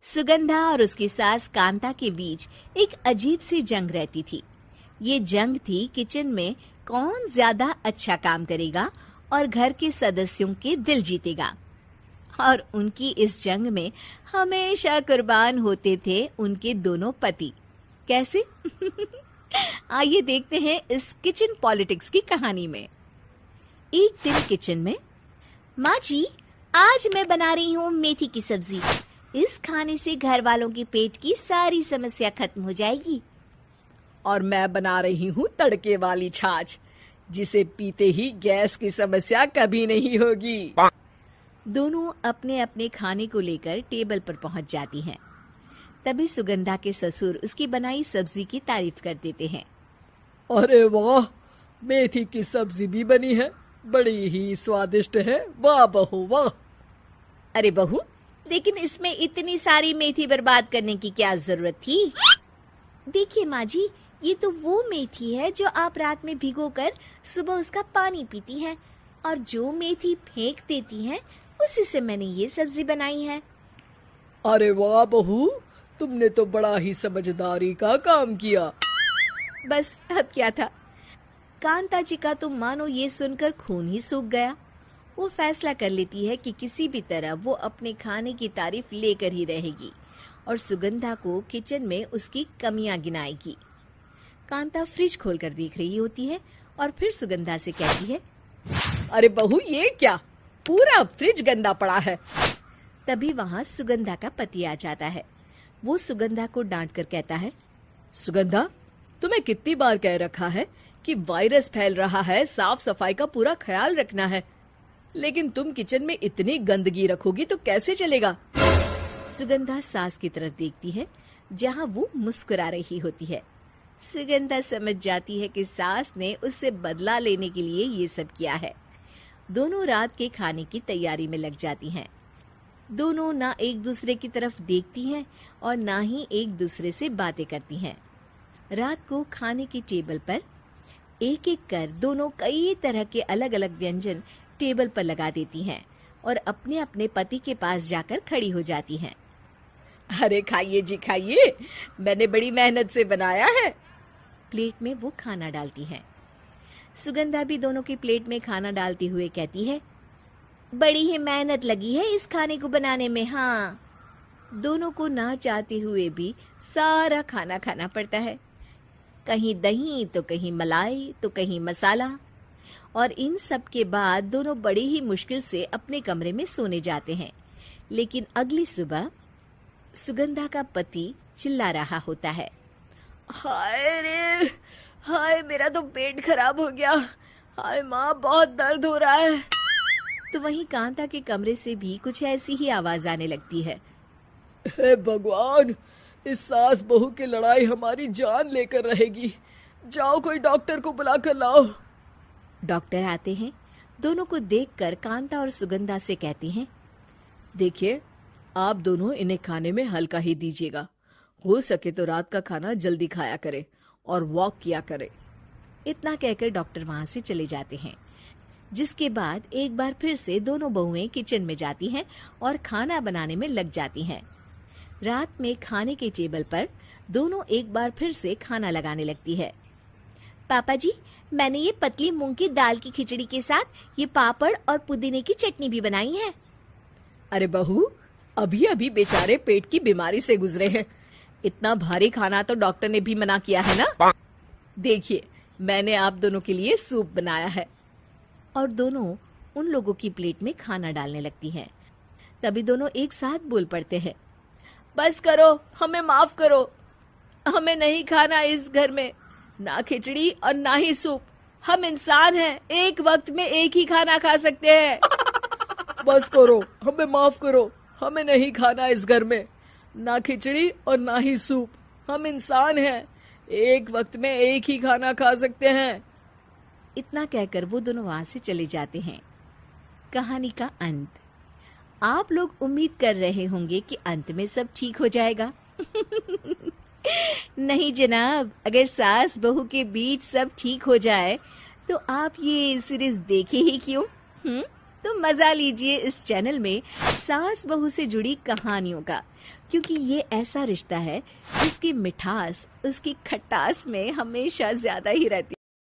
सुगंधा और उसकी सास कांता के बीच एक अजीब सी जंग रहती थी। ये जंग थी किचन में कौन ज्यादा अच्छा काम करेगा और घर के सदस्यों के दिल जीतेगा। और उनकी इस जंग में हमेशा कुर्बान होते थे उनके दोनों पति। कैसे? आइए देखते हैं इस किचन पॉलिटिक्स की कहानी में। एक दिन किचन में, माँ जी, आज मैं बना रही हूँ मेथी की सब्जी। इस खाने से घर वालों के पेट की सारी समस्या खत्म हो जाएगी। और मैं बना रही हूँ तड़के वाली छाछ, जिसे पीते ही गैस की समस्या कभी नहीं होगी। दोनों अपने अपने खाने को लेकर टेबल पर पहुंच जाती हैं। तभी सुगंधा के ससुर उसकी बनाई सब्जी की तारीफ कर देते हैं। अरे वाह, मेथी की सब्जी भी बनी है, बड़ी ही स्वादिष्ट है। वाह बहू वाह। अरे बहू, लेकिन इसमें इतनी सारी मेथी बर्बाद करने की क्या जरूरत थी? देखिए माँ जी, ये तो वो मेथी है जो आप रात में भिगोकर सुबह उसका पानी पीती हैं, और जो मेथी फेंक देती हैं उसी से मैंने ये सब्जी बनाई है। अरे वाह बहू, तुमने तो बड़ा ही समझदारी का काम किया। बस अब क्या था, कांता जी का तो मानो ये सुनकर खून ही सूख गया। वो फैसला कर लेती है कि किसी भी तरह वो अपने खाने की तारीफ लेकर ही रहेगी और सुगंधा को किचन में उसकी कमियां गिनाएगी। कांता फ्रिज खोलकर देख रही होती है और फिर सुगंधा से कहती है, अरे बहू, ये क्या, पूरा फ्रिज गंदा पड़ा है। तभी वहाँ सुगंधा का पति आ जाता है। वो सुगंधा को डांट कर कहता है, सुगंधा, तुम्हें कितनी बार कह रखा है कि वायरस फैल रहा है, साफ सफाई का पूरा ख्याल रखना है, लेकिन तुम किचन में इतनी गंदगी रखोगी तो कैसे चलेगा। सुगंधा सास की तरफ देखती है जहाँ वो मुस्कुरा रही होती है। सुगंधा समझ जाती है कि सास ने उससे बदला लेने के लिए ये सब किया है। दोनों रात के खाने की तैयारी में लग जाती हैं। दोनों ना एक दूसरे की तरफ देखती हैं और ना ही एक दूसरे से बातें करती हैं। रात को खाने की टेबल पर एक एक कर दोनों कई तरह के अलग अलग व्यंजन टेबल पर लगा देती हैं और अपने अपने पति के पास जाकर खड़ी हो जाती हैं। अरे खाइए जी खाइए, मैंने बड़ी मेहनत से बनाया है। प्लेट में वो खाना डालती हैं। सुगंधा भी दोनों की प्लेट में खाना डालते हुए कहती है, बड़ी ही मेहनत लगी है इस खाने को बनाने में। हाँ, दोनों को ना चाहते हुए भी सारा खाना खाना पड़ता है। कहीं दही तो कहीं मलाई तो कहीं मसाला। और इन सब के बाद दोनों बड़ी ही मुश्किल से अपने कमरे में सोने जाते हैं। लेकिन अगली सुबह सुगंधा का पति चिल्ला रहा होता है, हाय रे, हाय मेरा तो पेट खराब हो गया। हाय माँ, बहुत दर्द हो रहा है। तो वहीं कांता के कमरे से भी कुछ ऐसी ही आवाज आने लगती है। हे भगवान, इस सास बहू की लड़ाई हमारी जान लेकर रहेगी। जाओ कोई डॉक्टर को बुला कर लाओ। डॉक्टर आते हैं। दोनों को देखकर कांता और सुगंधा से कहती हैं, देखिए, आप दोनों इन्हें खाने में हल्का ही दीजिएगा। हो सके तो रात का खाना जल्दी खाया करे और वॉक किया करे। इतना कहकर डॉक्टर वहां से चले जाते हैं। जिसके बाद एक बार फिर से दोनों बहुएं किचन में जाती हैं और खाना बनाने में लग जाती हैं। रात में खाने के टेबल पर दोनों एक बार फिर से खाना लगाने लगती है। पापा जी, मैंने ये पतली मूंग की दाल की खिचड़ी के साथ ये पापड़ और पुदीने की चटनी भी बनाई है। अरे बहू, अभी अभी बेचारे पेट की बीमारी से गुजरे हैं। इतना भारी खाना तो डॉक्टर ने भी मना किया है ना। देखिए, मैंने आप दोनों के लिए सूप बनाया है। और दोनों उन लोगों की प्लेट में खाना डालने लगती हैं। तभी दोनों एक साथ बोल पड़ते हैं, बस करो, हमें माफ करो। हमें नहीं खाना इस घर में, ना खिचड़ी और ना ही सूप। हम इंसान हैं, एक वक्त में एक ही खाना खा सकते हैं। बस करो, हमें माफ करो। हमें नहीं खाना इस घर में, ना खिचड़ी और ना ही सूप। हम इंसान हैं, एक वक्त में एक ही खाना खा सकते हैं। इतना कहकर वो दोनों वहां से चले जाते हैं। कहानी का अंत। आप लोग उम्मीद कर रहे होंगे कि अंत में सब ठीक हो जाएगा। नहीं जनाब, अगर सास बहू के बीच सब ठीक हो जाए तो आप ये सीरीज देखे ही क्यों? तो मजा लीजिए इस चैनल में सास बहू से जुड़ी कहानियों का, क्योंकि ये ऐसा रिश्ता है जिसकी मिठास उसकी खटास में हमेशा ज्यादा ही रहती है।